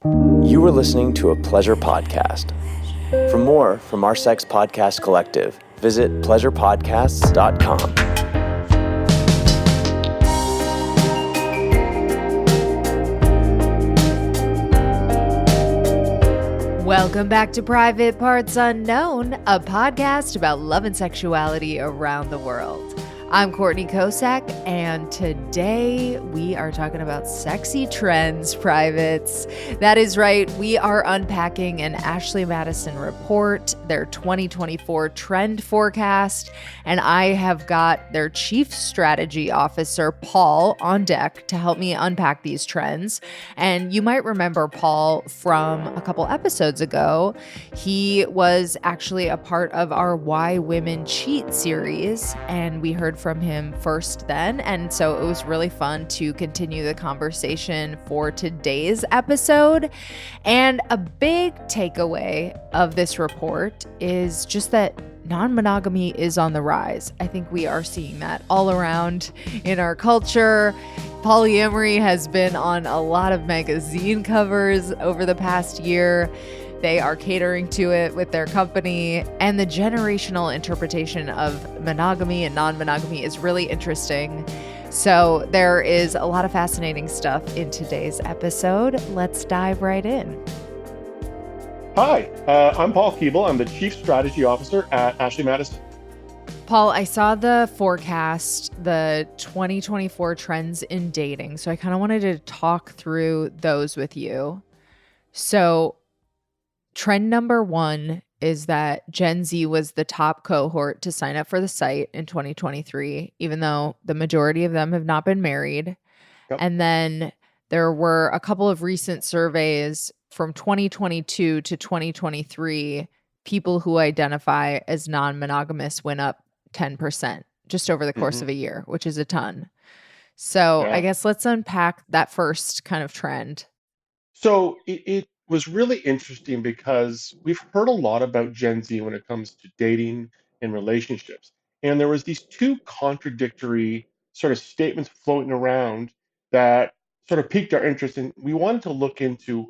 You are listening to a Pleasure podcast. For more from our Sex Podcast Collective, visit pleasurepodcasts.com. Welcome back to Private Parts Unknown, a podcast about love and sexuality around the world. I'm Courtney Kosak, and today we are talking about sexy trends, privates. That is right, we are unpacking an Ashley Madison report, their 2024 trend forecast, and I have got their Chief Strategy Officer, Paul, on deck to help me unpack these trends. And you might remember Paul from a couple episodes ago. He was actually a part of our Why Women Cheat series, and we heard from him first then. And so it was really fun to continue the conversation for today's episode. And a big takeaway of this report is just that non-monogamy is on the rise. I think we are seeing that all around in our culture. Polyamory has been on a lot of magazine covers over the past year. They are catering to it with their company, and the generational interpretation of monogamy and non-monogamy is really interesting. So there is a lot of fascinating stuff in today's episode. Let's dive right in. Hi, I'm Paul Keeble. I'm the Chief Strategy Officer at Ashley Madison. Paul, I saw the forecast, the 2024 trends in dating. So I kind of wanted to talk through those with you. So trend number one is that Gen Z was the top cohort to sign up for the site in 2023, even though the majority of them have not been married. Yep. And then there were a couple of recent surveys from 2022 to 2023. People who identify as non-monogamous went up 10% just over the course of a year, which is a ton. So Yeah. I guess let's unpack that first kind of trend. So it was really interesting because we've heard a lot about Gen Z when it comes to dating and relationships. And there was these two contradictory sort of statements floating around that sort of piqued our interest. And we wanted to look into,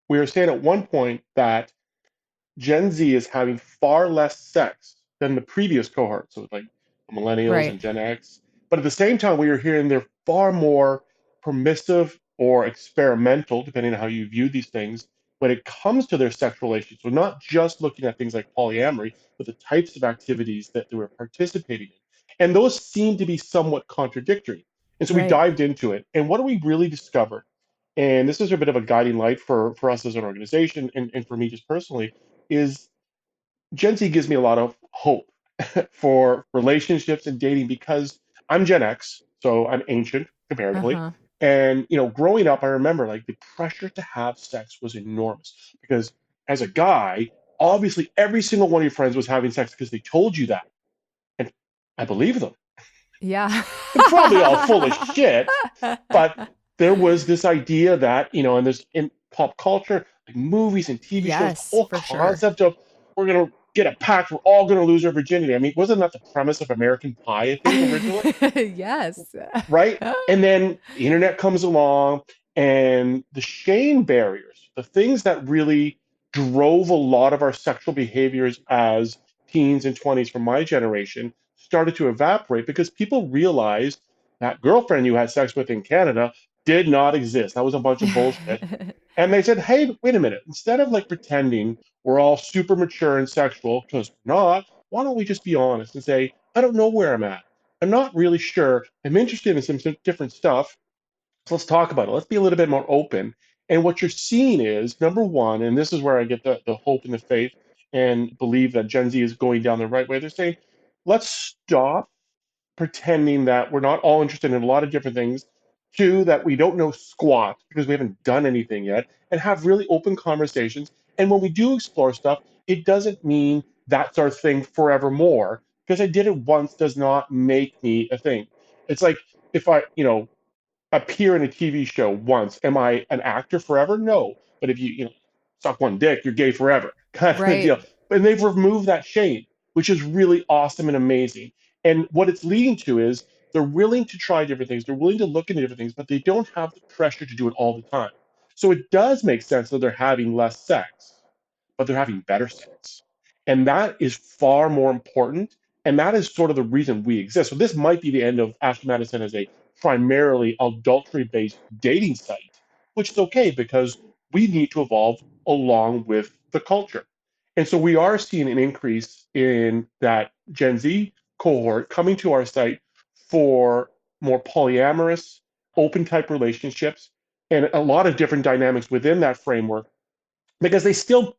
we were saying at one point that Gen Z is having far less sex than the previous cohort, so like millennials Right. and Gen X. But at the same time, we are hearing they're far more permissive or experimental, depending on how you view these things, when it comes to their sexual relations. So not just looking at things like polyamory, but the types of activities that they were participating in. And those seem to be somewhat contradictory. And so we Right. dived into it. And what do we really discover? And this is a bit of a guiding light for us as an organization and for me just personally, is Gen Z gives me a lot of hope for relationships and dating because I'm Gen X, so I'm ancient comparatively. Uh-huh. And growing up, I remember like the pressure to have sex was enormous because as a guy, obviously every single one of your friends was having sex because they told you that. And I believe them. Yeah. They're probably all full of shit, but there was this idea that, and there's in pop culture, like movies and TV shows, the Yes, whole for sure. concept of we're going to get a pact, we're all going to lose our virginity. I mean, wasn't that the premise of American Pie, I think, originally? Yes. Right? And then the internet comes along and the shame barriers, the things that really drove a lot of our sexual behaviors as teens and 20s from my generation started to evaporate because people realized that girlfriend you had sex with in Canada did not exist. That was a bunch of bullshit. And they said, hey, wait a minute. Instead of like pretending we're all super mature and sexual, because we're not, why don't we just be honest and say, I don't know where I'm at. I'm not really sure. I'm interested in some different stuff. So let's talk about it. Let's be a little bit more open. And what you're seeing is number one, and this is where I get the hope and the faith and believe that Gen Z is going down the right way. They're saying, let's stop pretending that we're not all interested in a lot of different things. Two, that we don't know squat because we haven't done anything yet, and have really open conversations. And when we do explore stuff, it doesn't mean that's our thing forevermore. Because I did it once does not make me a thing. It's like if I, appear in a TV show once, am I an actor forever? No. But if you suck one dick, you're gay forever, kind of Right. deal. And they've removed that shame, which is really awesome and amazing. And what it's leading to is they're willing to try different things. They're willing to look into different things, but they don't have the pressure to do it all the time. So it does make sense that they're having less sex, but they're having better sex. And that is far more important. And that is sort of the reason we exist. So this might be the end of Ashley Madison as a primarily adultery-based dating site, which is okay because we need to evolve along with the culture. And so we are seeing an increase in that Gen Z cohort coming to our site for more polyamorous, open type relationships, and a lot of different dynamics within that framework because they still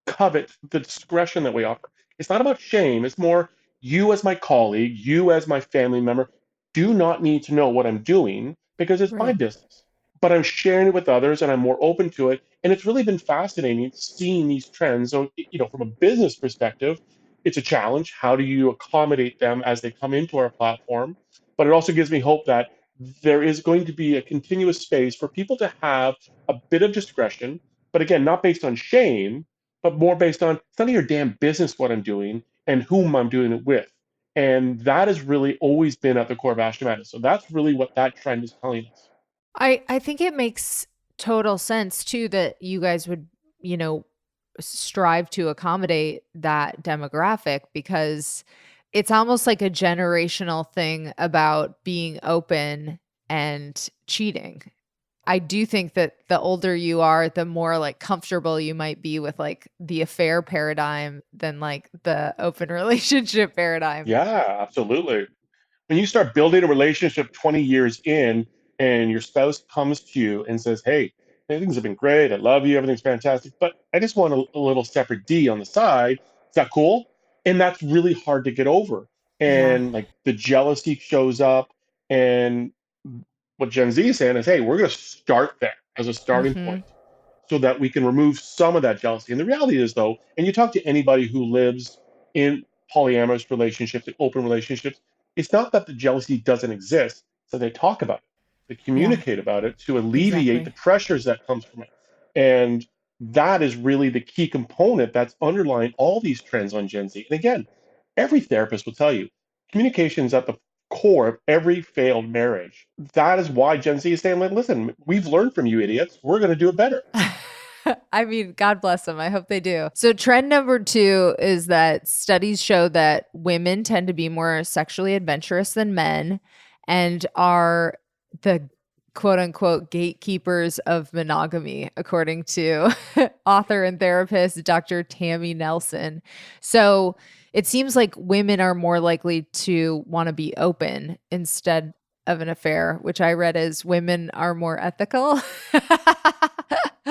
covet the discretion that we offer. It's not about shame. It's more you as my colleague, you as my family member, do not need to know what I'm doing because it's my Right. business. But I'm sharing it with others and I'm more open to it. And it's really been fascinating seeing these trends. So, from a business perspective, it's a challenge. How do you accommodate them as they come into our platform? But it also gives me hope that there is going to be a continuous space for people to have a bit of discretion, but again, not based on shame, but more based on it's none of your damn business what I'm doing and whom I'm doing it with. And that has really always been at the core of Ashton Madness. So that's really what that trend is telling us. I think it makes total sense too that you guys would, you know, strive to accommodate that demographic because it's almost like a generational thing about being open and cheating. I do think that the older you are, the more like comfortable you might be with like the affair paradigm than like the open relationship paradigm. Yeah, absolutely. When you start building a relationship 20 years in and your spouse comes to you and says, hey, things have been great. I love you. Everything's fantastic. But I just want a little separate D on the side. Is that cool? And that's really hard to get over. Yeah. And like the jealousy shows up. And what Gen Z is saying is, hey, we're going to start there as a starting Mhm. point so that we can remove some of that jealousy. And the reality is, though, and you talk to anybody who lives in polyamorous relationships and open relationships, it's not that the jealousy doesn't exist, so they talk about it, they Yeah, communicate about it to alleviate the exactly. pressures that comes from it. And that is really the key component that's underlying all these trends on Gen Z. And again, every therapist will tell you communication is at the core of every failed marriage. That is why Gen Z is saying, like, listen, we've learned from you idiots. We're going to do it better. I mean, God bless them. I hope they do. So, trend number two is that studies show that women tend to be more sexually adventurous than men and are the quote unquote gatekeepers of monogamy, according to author and therapist Dr. Tammy Nelson. So, it seems like women are more likely to want to be open instead of an affair, which I read as women are more ethical.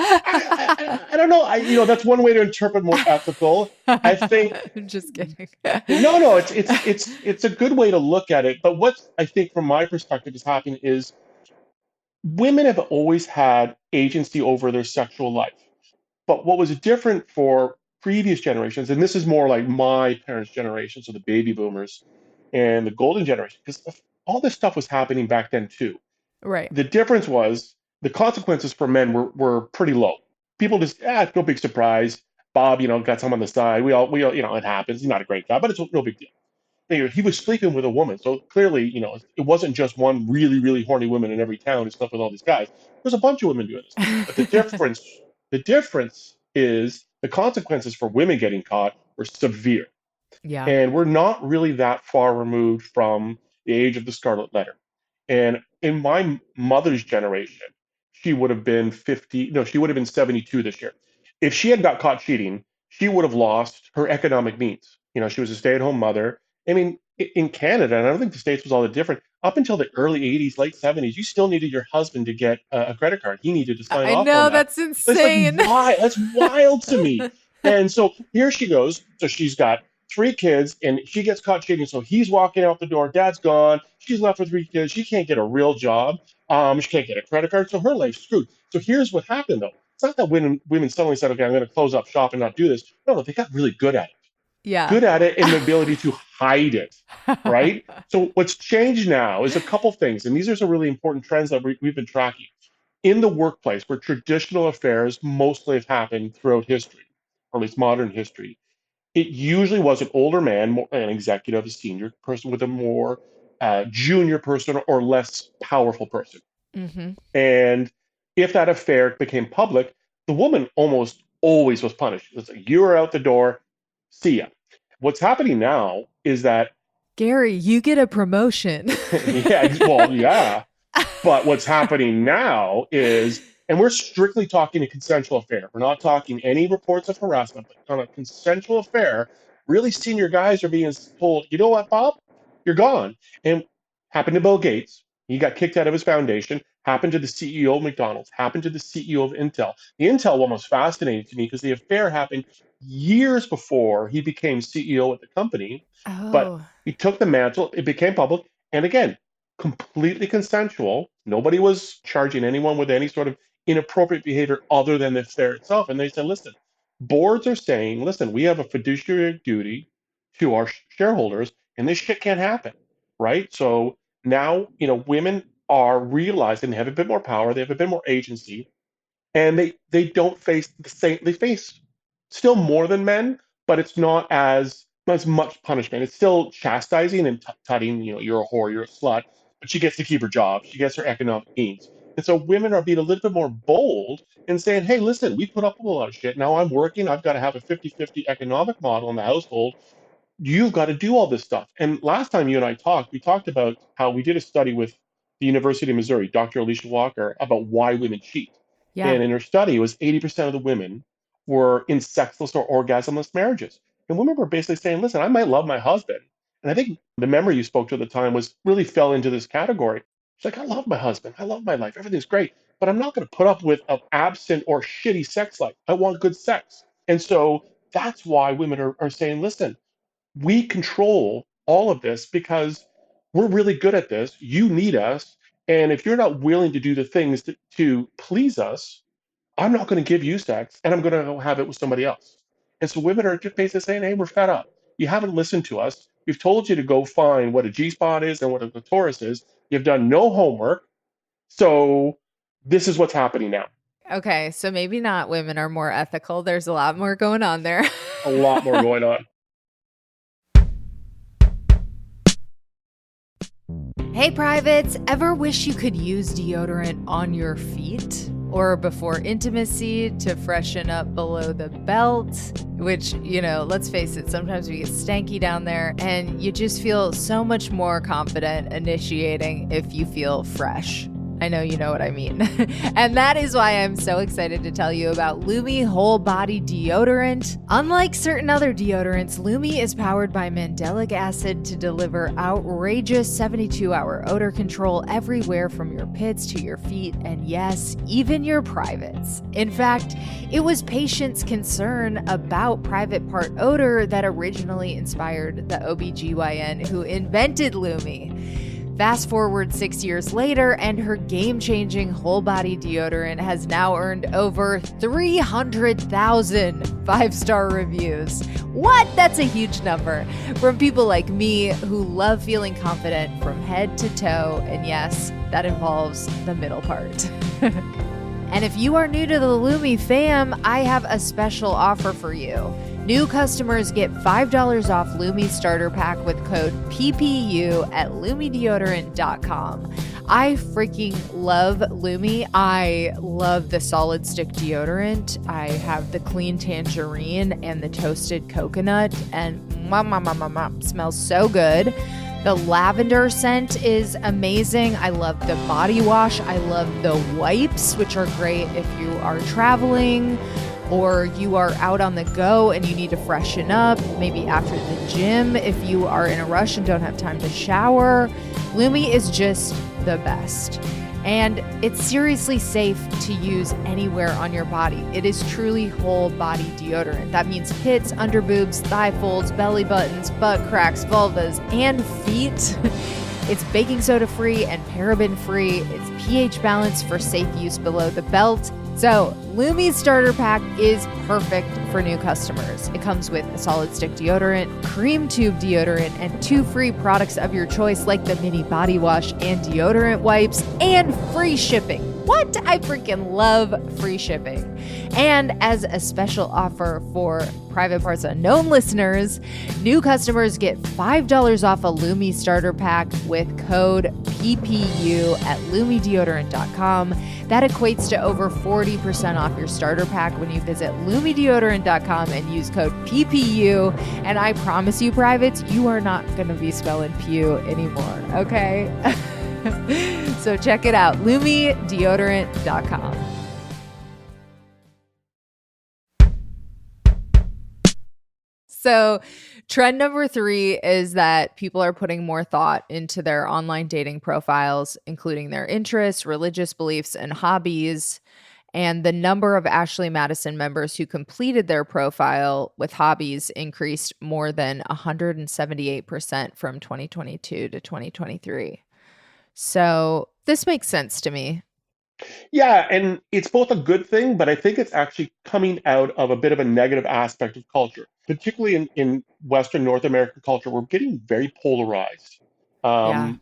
I don't know. That's one way to interpret more ethical. I think I'm just kidding. no, it's a good way to look at it. But what I think from my perspective is happening is women have always had agency over their sexual life. But what was different for previous generations, and this is more like my parents' generation, so the baby boomers and the golden generation, because all this stuff was happening back then too. Right. The difference was the consequences for men were pretty low. People just, no big surprise. Bob, got some on the side. We all, it happens. He's not a great guy, but it's no big deal. He was sleeping with a woman, so clearly, it wasn't just one really, really horny woman in every town who slept with all these guys. There's a bunch of women doing this. But the difference is the consequences for women getting caught were severe. Yeah. And we're not really that far removed from the age of the Scarlet Letter. And in my mother's generation, she would have been 50, no, she would have been 72 this year. If she had got caught cheating, she would have lost her economic means. She was a stay-at-home mother. I mean, in Canada, and I don't think the States was all that different, up until the early 80s, late 70s, you still needed your husband to get a credit card. He needed to sign I off on know that. that's It's like, insane. why? That's wild to me. And so here she goes. So she's got three kids and she gets caught cheating. So he's walking out the door. Dad's gone. She's left with three kids. She can't get a real job. She can't get a credit card. So her life's screwed. So here's what happened though. It's not that women suddenly said, okay, I'm going to close up shop and not do this. No, they got really good at it. Yeah. Good at it and the ability to hide it. Right. So what's changed now is a couple things. And these are some really important trends that we've been tracking. In the workplace, where traditional affairs mostly have happened throughout history, or at least modern history, it usually was an older man, an executive, a senior person with a more junior person or less powerful person. Hmm. And if that affair became public, the woman almost always was punished. It's like, you are out the door, see ya. What's happening now is that Gary, you get a promotion. yeah. But what's happening now is, and we're strictly talking a consensual affair. We're not talking any reports of harassment, but on a consensual affair, really senior guys are being told, you know what, Bob, you're gone. And happened to Bill Gates. He got kicked out of his foundation. Happened to the CEO of McDonald's. Happened to the CEO of Intel. The Intel one was fascinating to me because the affair happened years before he became CEO of the company. But Oh, he took the mantle. It became public. And again, completely consensual. Nobody was charging anyone with any sort of inappropriate behavior other than the affair itself. And they said, listen, boards are saying, listen, we have a fiduciary duty to our shareholders, and this shit can't happen, right? So now, women are realizing they have a bit more power, they have a bit more agency, and they don't face the same. They face still more than men, but it's not as much punishment. It's still chastising and tutting. You're a whore, you're a slut, but she gets to keep her job. She gets her economic needs. And so women are being a little bit more bold and saying, hey, listen, we put up with a lot of shit. Now I'm working. I've got to have a 50-50 economic model in the household. You've got to do all this stuff. And last time you and I talked, we talked about how we did a study with the University of Missouri, Dr. Alicia Walker, about why women cheat. yeah. And in her study, it was 80% of the women were in sexless or orgasmless marriages. And women were basically saying, listen, I might love my husband. And I think the memory you spoke to at the time really fell into this category. She's like, I love my husband. I love my life. Everything's great. But I'm not going to put up with an absent or shitty sex life. I want good sex. And so that's why women are saying, listen, we control all of this because we're really good at this. You need us. And if you're not willing to do the things to please us, I'm not going to give you sex and I'm going to go have it with somebody else. And so women are just basically saying, hey, we're fed up. You haven't listened to us. We've told you to go find what a G spot is and what a clitoris is. You've done no homework. So this is what's happening now. Okay, so maybe not women are more ethical. There's a lot more going on there. A lot more going on. Hey, privates, ever wish you could use deodorant on your feet or before intimacy to freshen up below the belt? Which, let's face it, sometimes we get stanky down there and you just feel so much more confident initiating if you feel fresh. I know you know what I mean. And that is why I'm so excited to tell you about Lume Whole Body Deodorant. Unlike certain other deodorants, Lume is powered by mandelic acid to deliver outrageous 72-hour odor control everywhere from your pits to your feet, and yes, even your privates. In fact, it was patients' concern about private part odor that originally inspired the OBGYN who invented Lume. Fast forward 6 years later, and her game-changing whole body deodorant has now earned over 300,000 5-star reviews. What? That's a huge number. From people like me who love feeling confident from head to toe, and yes, that involves the middle part. And if you are new to the Lume fam, I have a special offer for you. New customers get $5 off Lume Starter Pack with code PPU at LumeDeodorant.com. I freaking love Lume. I love the solid stick deodorant. I have the clean tangerine and the toasted coconut, and smells so good. The lavender scent is amazing. I love the body wash. I love the wipes, which are great if you are traveling or you are out on the go and you need to freshen up, maybe after the gym if you are in a rush and don't have time to shower. Lume is just the best. And it's seriously safe to use anywhere on your body. It is truly whole body deodorant. That means pits, underboobs, thigh folds, belly buttons, butt cracks, vulvas, and feet. It's baking soda free and paraben free. It's pH balanced for safe use below the belt. So Lume Starter Pack is perfect for new customers. It comes with a solid stick deodorant, cream tube deodorant, and 2 free products of your choice like the mini body wash and deodorant wipes, and free shipping. What? I freaking love free shipping. And as a special offer for Private Parts Unknown listeners, new customers get $5 off a Lume Starter Pack with code PPU at lumideodorant.com. That equates to over 40% off your starter pack when you visit lumideodorant.com and use code PPU. And I promise you, privates, you are not going to be smelling pew anymore, okay? So check it out, lumideodorant.com. So trend number 3 is that people are putting more thought into their online dating profiles, including their interests, religious beliefs, and hobbies. And the number of Ashley Madison members who completed their profile with hobbies increased more than 178% from 2022 to 2023. So this makes sense to me. Yeah, and it's both a good thing, but I think it's actually coming out of a bit of a negative aspect of culture, particularly in Western North American culture. We're getting very polarized. Yeah. Um,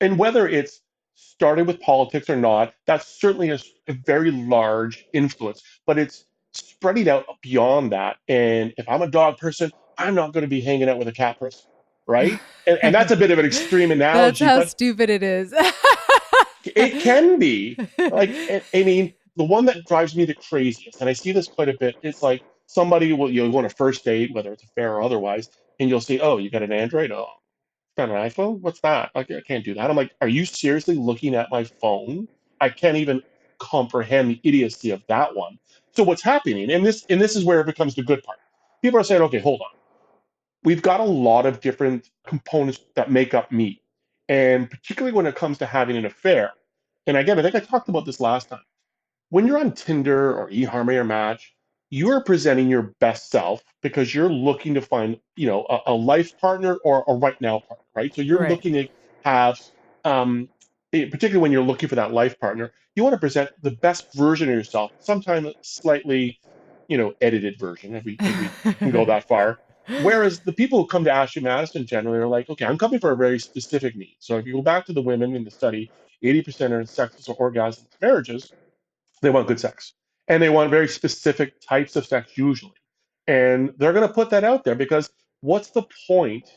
and whether it's started with politics or not, that's certainly a very large influence, but it's spreading out beyond that. And if I'm a dog person, I'm not going to be hanging out with a cat person, right? And that's a bit of an extreme That's analogy, how but stupid it is. it can be like, I mean, the one that drives me the craziest, and I see this quite a bit, it's like somebody will, you'll go on a first date, whether it's a fair or otherwise, and you'll say, "Oh, you got an Android? Oh, got an iPhone? What's that? Like, I can't do that." I'm like, "Are you seriously looking at my phone? I can't even comprehend the idiocy of that one." So what's happening, and this is where it becomes the good part. People are saying, "Okay, hold on. We've got a lot of different components that make up me. And particularly when it comes to having an affair." And again, I think I talked about this last time. When you're on Tinder or eHarmony or Match, you are presenting your best self because you're looking to find, a life partner or a right now partner, right? So you're Right. looking to have, particularly when you're looking for that life partner, you want to present the best version of yourself, sometimes slightly, edited version, if we can go that far. Whereas the people who come to Ashley Madison generally are like, okay, I'm coming for a very specific need. So if you go back to the women in the study, 80% are in sexless or orgasmless marriages. They want good sex. And they want very specific types of sex usually. And they're going to put that out there because what's the point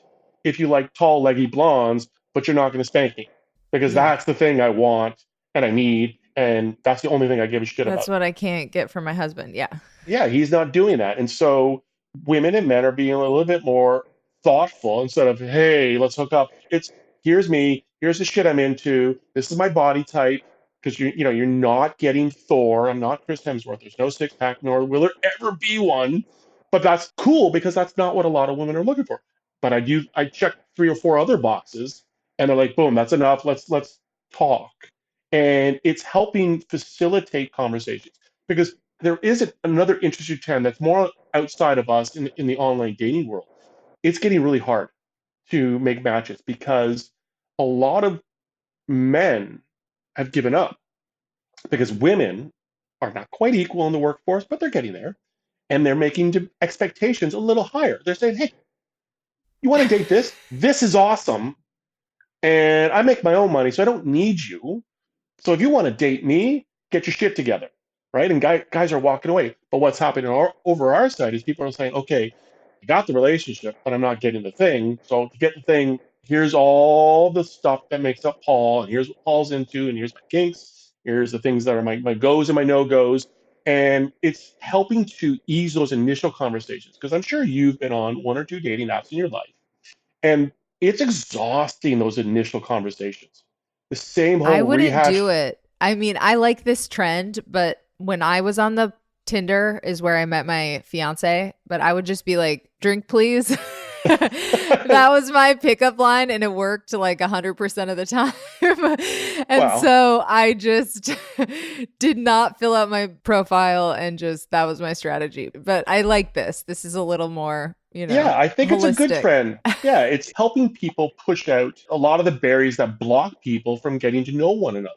if you like tall, leggy blondes, but you're not going to spank me? Because Yeah. that's the thing I want and I need. And that's the only thing I give a shit That's about. what I can't get from my husband. Yeah. Yeah, he's not doing that. And so women and men are being a little bit more thoughtful instead of, hey, let's hook up. It's here's me, here's the shit I'm into, this is my body type. Because you're not getting Thor. I'm not Chris Hemsworth. There's no six pack, nor will there ever be one. But that's cool because that's not what a lot of women are looking for. But I check 3 or 4 other boxes and they're like, boom, that's enough. Let's talk. And it's helping facilitate conversations because there is another interesting trend that's more outside of us in the online dating world. It's getting really hard to make matches because a lot of men have given up because women are not quite equal in the workforce, but they're getting there. And they're making expectations a little higher. They're saying, hey, you want to date this? This is awesome. And I make my own money, so I don't need you. So if you want to date me, get your shit together, right? And guys are walking away. But what's happening over our side is people are saying, okay, I got the relationship, but I'm not getting the thing. So to get the thing, here's all the stuff that makes up Paul, and here's what Paul's into, and here's my kinks, here's the things that are my goes and my no goes. And it's helping to ease those initial conversations because I'm sure you've been on 1 or 2 dating apps in your life, and it's exhausting those initial conversations. The same I whole wouldn't do rehash. it. I mean, I like this trend, but when I was on the Tinder is where I met my fiance, but I would just be like, drink, please. That was my pickup line, and it worked like 100% of the time. And Well, so I just did not fill out my profile, and just that was my strategy. But I like this. This is a little more, yeah, I think it's a good holistic. trend. Yeah, it's helping people push out a lot of the barriers that block people from getting to know one another.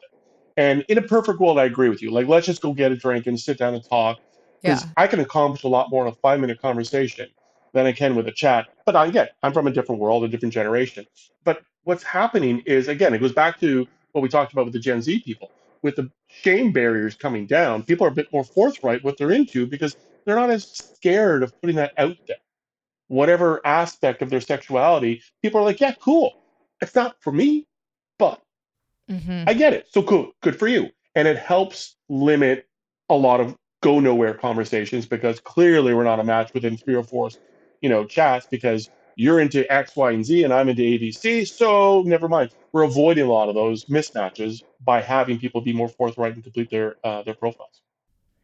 And in a perfect world, I agree with you. Like, let's just go get a drink and sit down and talk because Yeah. I can accomplish a lot more in a 5 minute conversation than I can with a chat. But I'm from a different world, a different generation. But what's happening is, again, it goes back to what we talked about with the Gen Z people. With the shame barriers coming down, people are a bit more forthright what they're into because they're not as scared of putting that out there. Whatever aspect of their sexuality, people are like, yeah, cool. It's not for me, but. Hmm. I get it. So cool. Good for you. And it helps limit a lot of go nowhere conversations because clearly we're not a match within three or four, chats because you're into X, Y, and Z and I'm into ABC. So never mind. We're avoiding a lot of those mismatches by having people be more forthright and complete their profiles.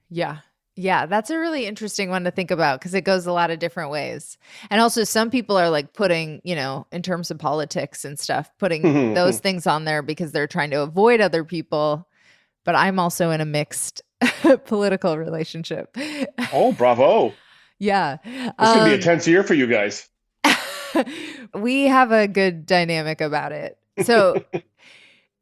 Yeah. Yeah, that's a really interesting one to think about because it goes a lot of different ways. And also, some people are like putting, in terms of politics and stuff, putting those things on there because they're trying to avoid other people. But I'm also in a mixed political relationship. Oh, bravo. Yeah. This is going to be a tense year for you guys. We have a good dynamic about it. So,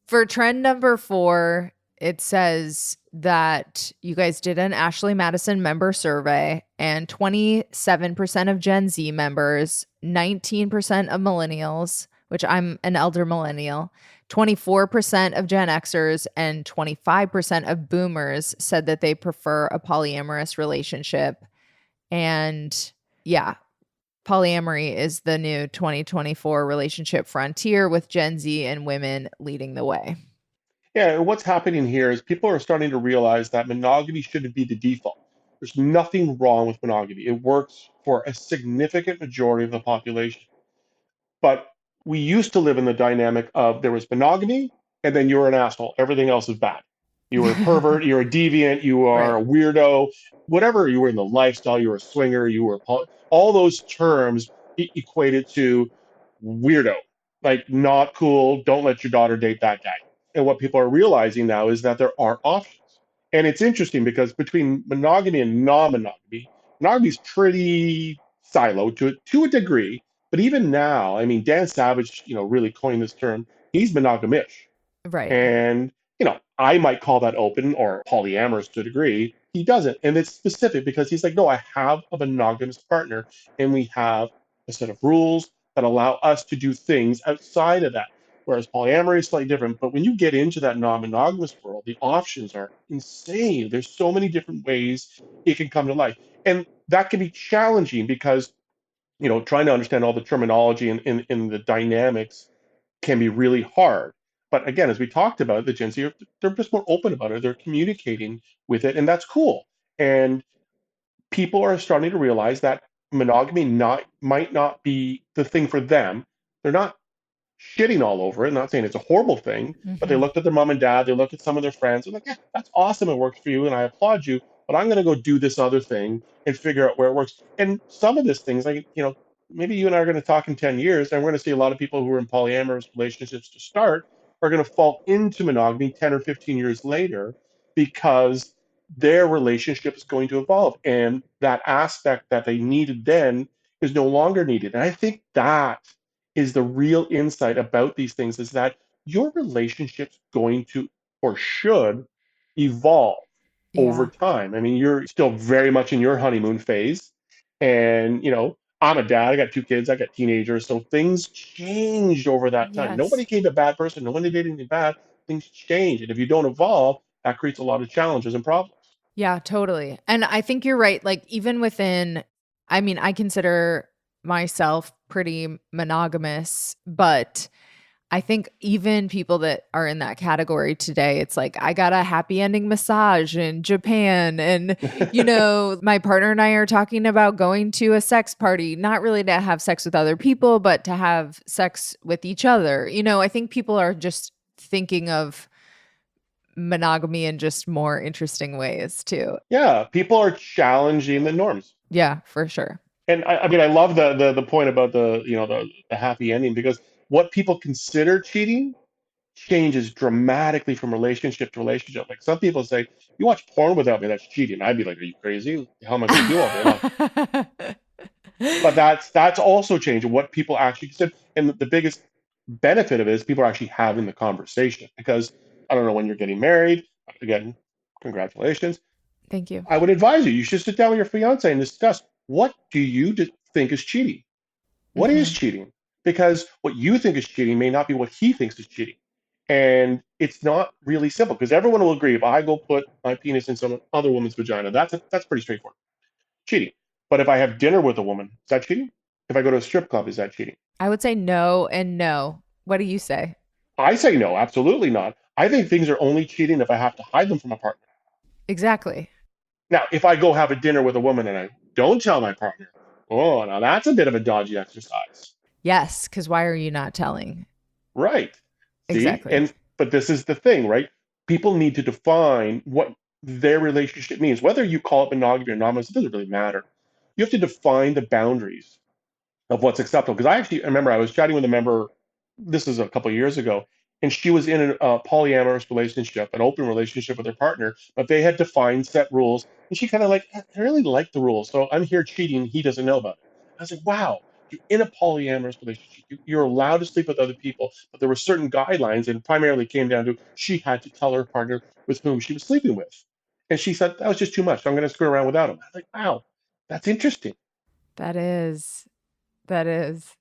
for trend number 4, it says that you guys did an Ashley Madison member survey, and 27% of Gen Z members, 19% of millennials, which I'm an elder millennial, 24% of Gen Xers, and 25% of boomers said that they prefer a polyamorous relationship. And yeah, polyamory is the new 2024 relationship frontier with Gen Z and women leading the way. Yeah, and what's happening here is people are starting to realize that monogamy shouldn't be the default. There's nothing wrong with monogamy. It works for a significant majority of the population. But we used to live in the dynamic of there was monogamy, and then you're an asshole. Everything else is bad. You were a pervert, you're a deviant, you are Right. a weirdo, whatever you were in the lifestyle, you were a swinger, all those terms equated to weirdo, like not cool, don't let your daughter date that guy. And what people are realizing now is that there are options. And it's interesting because between monogamy and non-monogamy, monogamy is pretty siloed to a degree, but even now, I mean, Dan Savage, really coined this term. He's monogamish. Right. And, I might call that open or polyamorous to a degree. He doesn't. And it's specific because he's like, no, I have a monogamous partner and we have a set of rules that allow us to do things outside of that. Whereas polyamory is slightly different. But when you get into that non monogamous world, the options are insane. There's so many different ways it can come to life. And that can be challenging because trying to understand all the terminology and in the dynamics can be really hard. But again, as we talked about, the Gen Z, they're just more open about it. They're communicating with it, and that's cool. And people are starting to realize that monogamy might not be the thing for them. They're not shitting all over it. Not saying it's a horrible thing, but they Hmm. looked at their mom and dad, they looked at some of their friends, they're like, yeah, that's awesome. It works for you, and I applaud you. But I'm going to go do this other thing and figure out where it works. And some of these things, like maybe you and I are going to talk in 10 years, and we're going to see a lot of people who are in polyamorous relationships to start are going to fall into monogamy 10 or 15 years later because their relationship is going to evolve, and that aspect that they needed then is no longer needed. And I think that is the real insight about these things is that your relationship's going to or should evolve over Yeah. time. I mean, you're still very much in your honeymoon phase. And, I'm a dad, I got two kids, I got teenagers. So things changed over that time. Yes. Nobody became a bad person, no one did anything bad. Things change. And if you don't evolve, that creates a lot of challenges and problems. Yeah, totally. And I think you're right. Like, even within, I mean, I consider myself pretty monogamous, but I think even people that are in that category today, it's like, I got a happy ending massage in Japan. And, my partner and I are talking about going to a sex party, not really to have sex with other people, but to have sex with each other. I think people are just thinking of monogamy in just more interesting ways too. Yeah, people are challenging the norms. Yeah, for sure. And I mean, I love the point about the happy ending because what people consider cheating changes dramatically from relationship to relationship. Like some people say, "You watch porn without me, that's cheating." I'd be like, "Are you crazy? How am I going to do all day long?" But that's also changing what people actually consider. And the biggest benefit of it is people are actually having the conversation because I don't know when you're getting married. Again, congratulations. Thank you. I would advise you should sit down with your fiance and discuss what do you think is cheating. What is Hmm. cheating? Because what you think is cheating may not be what he thinks is cheating. And it's not really simple because everyone will agree if I go put my penis in some other woman's vagina, that's pretty straightforward. Cheating. But if I have dinner with a woman, is that cheating? If I go to a strip club, is that cheating? I would say no and no. What do you say? I say no, absolutely not. I think things are only cheating if I have to hide them from a partner. Exactly. Now, if I go have a dinner with a woman and I don't tell my partner, oh, now that's a bit of a dodgy exercise. Yes, because why are you not telling? Right. See? Exactly. But this is the thing, right? People need to define what their relationship means. Whether you call it monogamy or non-monogamy, it doesn't really matter. You have to define the boundaries of what's acceptable. Because I remember I was chatting with a member, this is a couple of years ago, and she was in a polyamorous relationship, an open relationship with her partner, but they had defined set rules. And she kind of like, I really like the rules. So I'm here cheating. He doesn't know about it. I was like, wow, you're in a polyamorous relationship. You're allowed to sleep with other people, but there were certain guidelines, and primarily came down to she had to tell her partner with whom she was sleeping with. And she said, that was just too much. So I'm going to screw around without him. I was like, wow, that's interesting. That is. That is.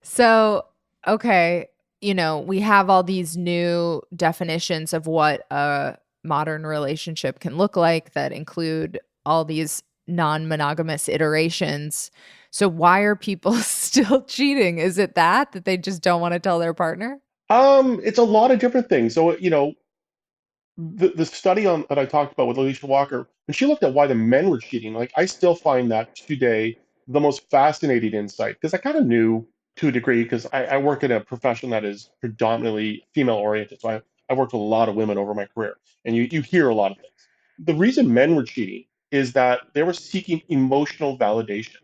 So, okay, we have all these new definitions of what a modern relationship can look like that include all these non-monogamous iterations. So why are people still cheating? Is it that they just don't want to tell their partner? It's a lot of different things. So, the study on that I talked about with Alicia Walker, when she looked at why the men were cheating, like I still find that today the most fascinating insight because I kind of knew to a degree because I work in a profession that is predominantly female oriented. So I worked with a lot of women over my career, and you hear a lot of things. The reason men were cheating is that they were seeking emotional validation.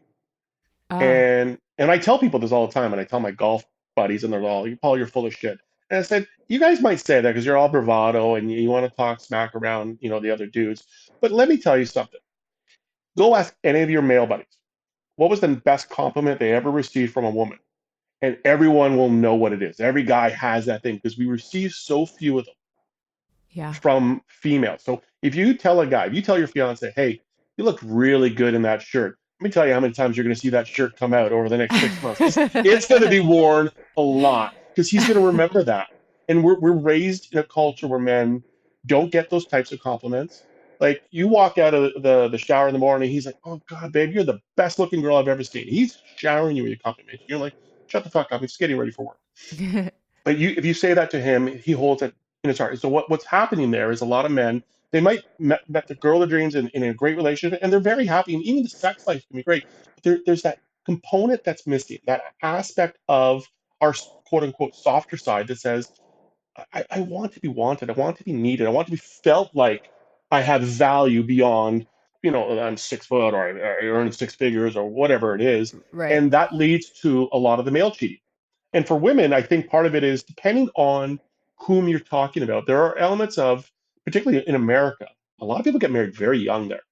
Ah. And I tell people this all the time, and I tell my golf buddies, and they're all, Paul, you're full of shit. And I said, you guys might say that because you're all bravado and you want to talk smack around, the other dudes. But let me tell you something. Go ask any of your male buddies, what was the best compliment they ever received from a woman? And everyone will know what it is. Every guy has that thing because we receive so few of them Yeah. from females. So if you tell your fiance, hey, you look really good in that shirt. Let me tell you how many times you're going to see that shirt come out over the next 6 months because it's going to be worn a lot because he's going to remember that. And we're raised in a culture where men don't get those types of compliments. Like you walk out of the shower in the morning, he's like, "Oh God, babe, you're the best looking girl I've ever seen." He's showering you with your compliments. You're like, "Shut the fuck up! I'm just getting ready for work." But if you say that to him, he holds it in his heart. So what's happening there is a lot of men they might met the girl of their dreams in a great relationship, and they're very happy, and even the sex life can be great. But there's that component that's missing, that aspect of our quote unquote softer side that says, I want to be wanted, I want to be needed, I want to be felt like I have value beyond, I'm 6 foot or I earn six figures or whatever it is, Right. and that leads to a lot of the male cheating. And for women, I think part of it is depending on whom you're talking about. There are elements of, particularly in America, a lot of people get married very young there.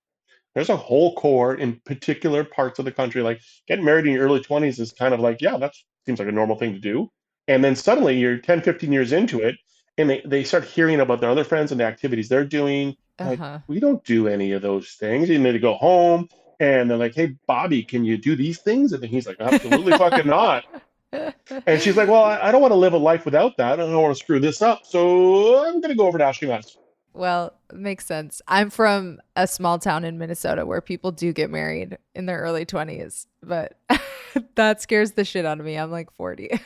There's a whole core in particular parts of the country, like getting married in your early 20s is kind of like, yeah, that seems like a normal thing to do. And then suddenly you're 10, 15 years into it, and they start hearing about their other friends and the activities they're doing. Like, Uh-huh. we don't do any of those things. And they go home and they're like, hey, Bobby, can you do these things? And then he's like, absolutely fucking not. And she's like, well, I don't want to live a life without that. I don't want to screw this up. So I'm going to go over to Ashley Madison. Well, makes sense. I'm from a small town in Minnesota where people do get married in their early 20s, but that scares the shit out of me. I'm like 40.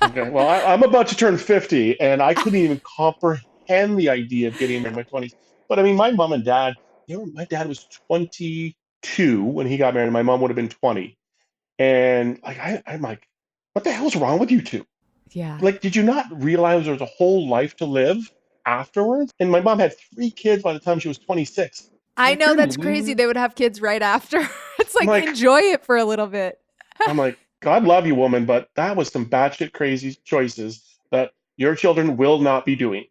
Okay. Well, I'm about to turn 50, and I couldn't even comprehend the idea of getting married in my 20s. But I mean, my mom and dad, my dad was 22 when he got married, and my mom would have been 20. And like, I'm like, what the hell's wrong with you two? Yeah. Like, did you not realize there was a whole life to live afterwards? And my mom had 3 kids by the time she was 26. I'm I like, know you're that's crazy. losing. They would have kids right after. It's I'm like like, enjoy it for a little bit. I'm like, God love you, woman, but that was some batshit crazy choices that your children will not be doing.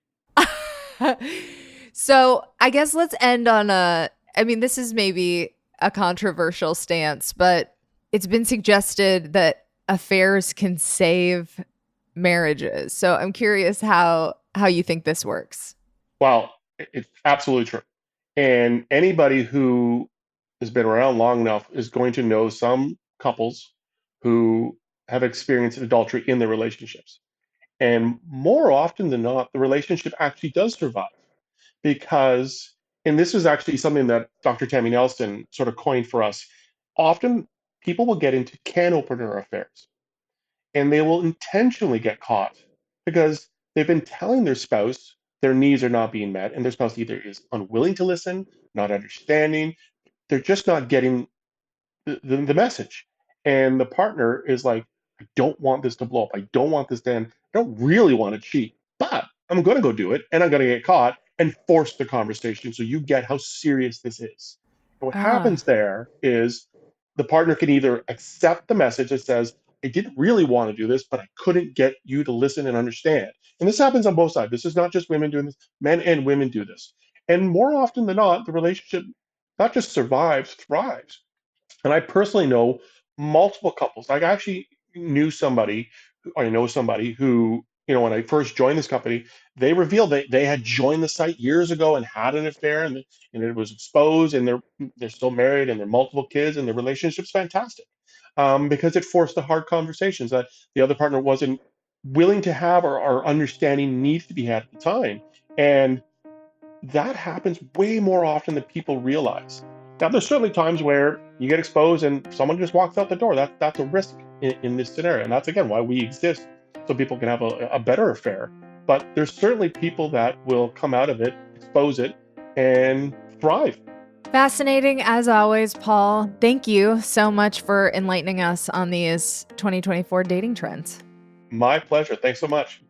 So I guess let's end on I mean, this is maybe a controversial stance, but it's been suggested that affairs can save marriages. So I'm curious how you think this works. Well, it's absolutely true. And anybody who has been around long enough is going to know some couples who have experienced adultery in their relationships. And more often than not, the relationship actually does survive because, and this is actually something that Dr. Tammy Nelson sort of coined for us. often people will get into can opener affairs, and they will intentionally get caught because they've been telling their spouse their needs are not being met, and their spouse either is unwilling to listen, not understanding, they're just not getting the message. And the partner is like, I don't want this to blow up. I don't want this to end. I don't really want to cheat, but I'm going to go do it and I'm going to get caught and force the conversation so you get how serious this is. And what Ah, happens there is the partner can either accept the message that says, I didn't really want to do this, but I couldn't get you to listen and understand. And this happens on both sides. This is not just women doing this, men and women do this. And more often than not, the relationship not just survives, thrives. And I personally know multiple couples. Like I actually I know somebody who, when I first joined this company, they revealed they had joined the site years ago and had an affair, and it was exposed, and they're still married and they're multiple kids, and the relationship's fantastic, because it forced the hard conversations that the other partner wasn't willing to have, or understanding needs to be had at the time. And that happens way more often than people realize. Now, there's certainly times where you get exposed and someone just walks out the door. That's a risk in this scenario. And that's, again, why we exist, so people can have a better affair. But there's certainly people that will come out of it, expose it, and thrive. fascinating as always, Paul. Thank you so much for enlightening us on these 2024 dating trends. My pleasure. Thanks so much.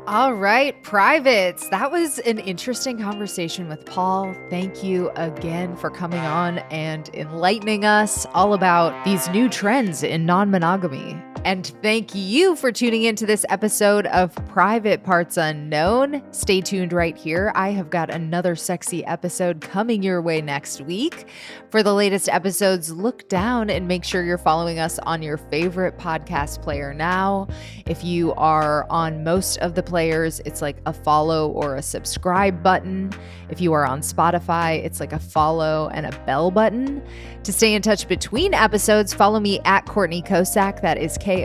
All right, privates. That was an interesting conversation with Paul. Thank you again for coming on and enlightening us all about these new trends in non-monogamy. And thank you for tuning into this episode of Private Parts Unknown. Stay tuned right here. I have got another sexy episode coming your way next week. For the latest episodes, look down and make sure you're following us on your favorite podcast player now. If you are on most of the players, it's like a follow or a subscribe button. If you are on Spotify, it's like a follow and a bell button. To stay in touch between episodes, follow me at Courtney Kosak. That is Kocaak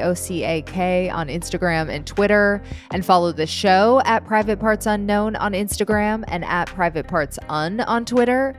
on Instagram and Twitter. And follow the show at Private Parts Unknown on Instagram and at Private Parts Un on Twitter.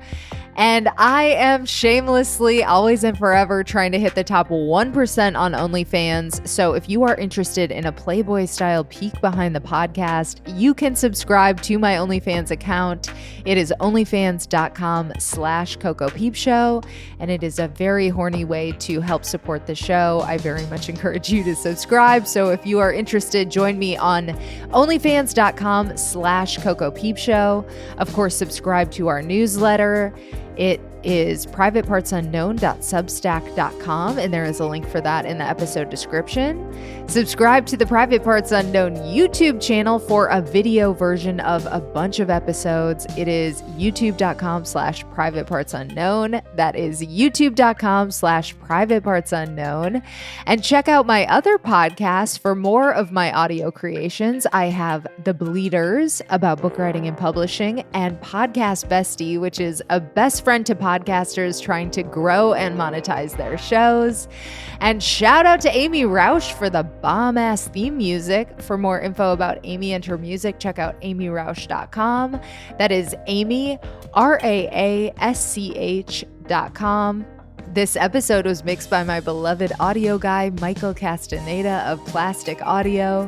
And I am shamelessly, always and forever, trying to hit the top 1% on OnlyFans. So if you are interested in a Playboy-style peek behind the podcast, you can subscribe to my OnlyFans account. It is onlyfans.com/CocoPeepShow, and it is a very horny way to help support the show. I very much encourage you to subscribe. So if you are interested, join me on onlyfans.com/CocoPeepShow. Of course, subscribe to our newsletter. It is privatepartsunknown.substack.com, and there is a link for that in the episode description. Subscribe to the Private Parts Unknown YouTube channel for a video version of a bunch of episodes. It is youtube.com/privatepartsunknown. That is youtube.com/privatepartsunknown. And check out my other podcasts for more of my audio creations. I have The Bleeders about book writing and publishing, and Podcast Bestie, which is a best friend to podcasters trying to grow and monetize their shows. And shout out to Amy Rausch for the bomb-ass theme music. For more info about Amy and her music, check out amyrausch.com. That is Amy, RAASCH.com. This episode was mixed by my beloved audio guy, Michael Castaneda of Plastic Audio.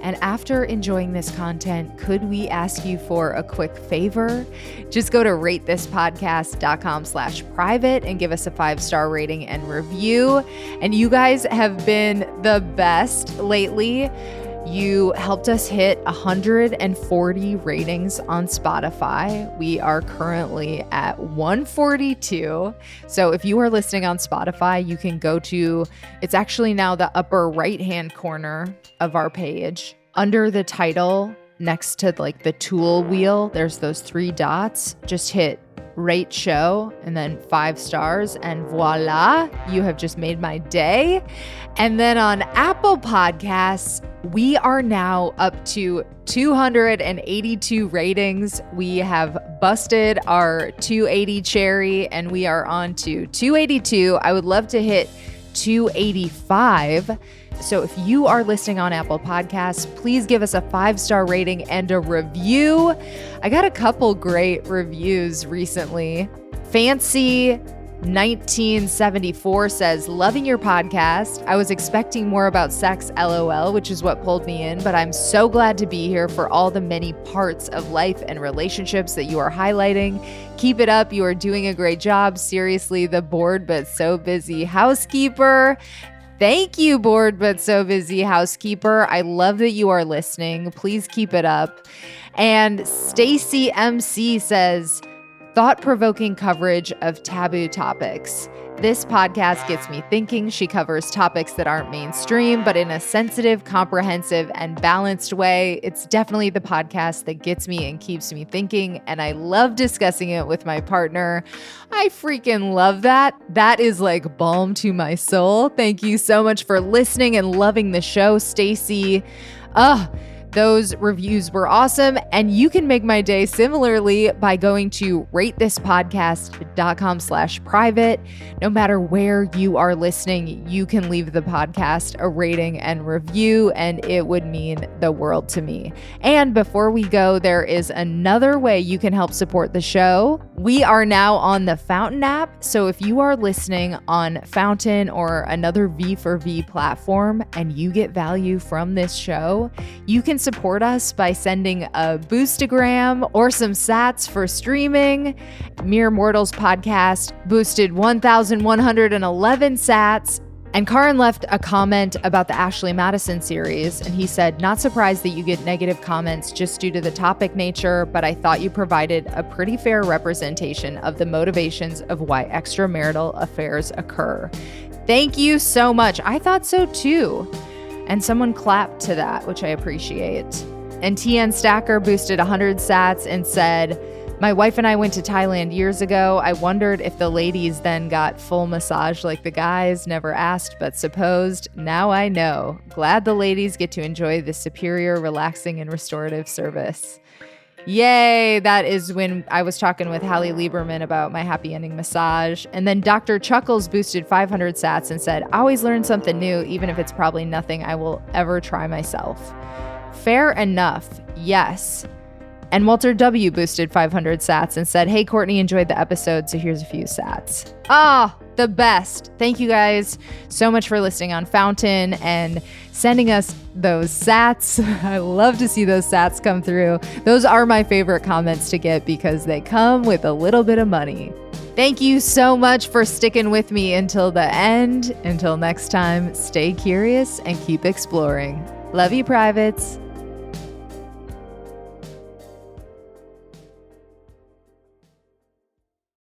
And after enjoying this content, could we ask you for a quick favor? Just go to ratethispodcast.com/private and give us a 5-star rating and review. And you guys have been the best lately. You helped us hit 140 ratings on Spotify. We are currently at 142. So if you are listening on Spotify, you can go to, it's actually now the upper right-hand corner of our page. Under the title, next to like the tool wheel, there's those 3 dots. Just hit rate show and then 5 stars, and voila, you have just made my day. And then on Apple Podcasts, we are now up to 282 ratings. We have busted our 280 cherry and we are on to 282. I would love to hit 285. So if you are listening on Apple Podcasts, please give us a 5-star rating and a review. I got a couple great reviews recently. Fancy 1974 says, loving your podcast. I was expecting more about sex, LOL, which is what pulled me in, but I'm so glad to be here for all the many parts of life and relationships that you are highlighting. Keep it up. You are doing a great job. Seriously, the bored but so busy housekeeper. Thank you, bored but so busy housekeeper. I love that you are listening. Please keep it up. And Stacy MC says, thought-provoking coverage of taboo topics. This podcast gets me thinking. She covers topics that aren't mainstream, but in a sensitive, comprehensive, and balanced way. It's definitely the podcast that gets me and keeps me thinking, and I love discussing it with my partner. I freaking love that. That is like balm to my soul. Thank you so much for listening and loving the show, Stacy. Those reviews were awesome, and you can make my day similarly by going to ratethispodcast.com/private. No matter where you are listening, you can leave the podcast a rating and review, and it would mean the world to me. And before we go, there is another way you can help support the show. We are now on the Fountain app, so if you are listening on Fountain or another V4V platform and you get value from this show, you can support us by sending a boostagram or some sats for streaming. Mere Mortals podcast boosted 1,111 sats. And Karan left a comment about the Ashley Madison series, and he said, not surprised that you get negative comments just due to the topic nature, but I thought you provided a pretty fair representation of the motivations of why extramarital affairs occur. Thank you so much. I thought so too. And someone clapped to that, which I appreciate. And TN Stacker boosted 100 sats and said, my wife and I went to Thailand years ago. I wondered if the ladies then got full massage like the guys. Never asked, but supposed. Now I know. Glad the ladies get to enjoy the superior, relaxing, and restorative service. Yay! That is when I was talking with Hallie Lieberman about my happy ending massage. And then Dr. Chuckles boosted 500 sats and said, always learn something new, even if it's probably nothing I will ever try myself. Fair enough. Yes. And Walter W. boosted 500 sats and said, hey, Courtney, enjoyed the episode, so here's a few sats. The best. Thank you guys so much for listening on Fountain and sending us those sats. I love to see those sats come through. Those are my favorite comments to get because they come with a little bit of money. Thank you so much for sticking with me until the end. Until next time, stay curious and keep exploring. Love you, privates.